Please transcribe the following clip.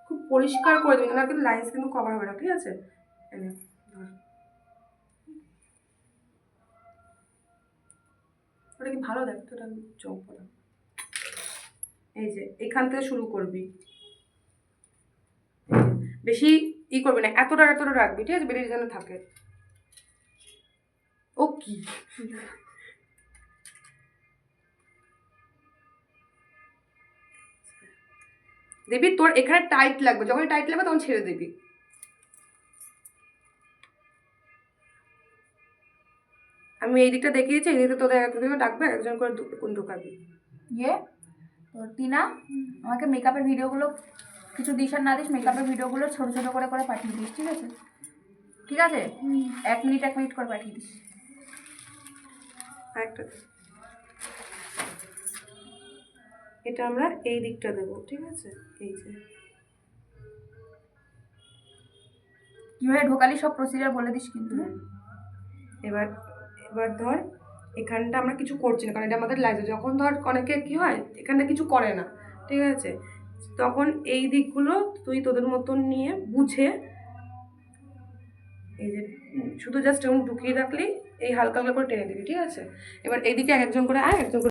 খুব পরিষ্কার করে দেবেন, না কিন্তু লাইন্স কিন্তু কভার হবে না, ঠিক আছে? ওটা কি ভালো দেখতো, ওটা চোখ পড়া। এই যে এখান থেকে শুরু করবি, বেশি করবি না, এতটা রাখবি, ঠিক আছে? বেরিয়ে যেন থাকে। ও কি দিবি, তোর এখানে টাইট লাগবে, যখন টাইট লাগবে তখন ছেড়ে দিবি। আমি এই দিকটা দেখিয়েছি, এই দিকটা তোদের একজন ডাকবে, একজন করে ঢুকাবি। তো টিনা আমাকে মেকআপের ভিডিওগুলো কিছু দিস আর না দিস, মেকআপের ভিডিওগুলো ছোটো ছোটো করে পাঠিয়ে দিস, ঠিক আছে? ঠিক আছে, 1 মিনিট করে পাঠিয়ে দিস। একটা এটা আমরা এই দিকটা দেবো, ঠিক আছে? এই যে কীভাবে ঢোকালি সব প্রসিজার বলে দিস কিন্তু। এবার ধর এখানটা আমরা কিছু করছি না, কারণ এটা আমাদের লাইভ। যখন ধর অনেকে কি হয় এখানটা কিছু করে না, ঠিক আছে? তখন এই দিকগুলো তুই তোদের মতন নিয়ে বুঝে, এই যে শুধু জাস্ট এরকম ঢুকিয়ে রাখলেই এই হালকা হালকা করে টেনে দিবি, ঠিক আছে? এবার এইদিকে একজন করে একজন করে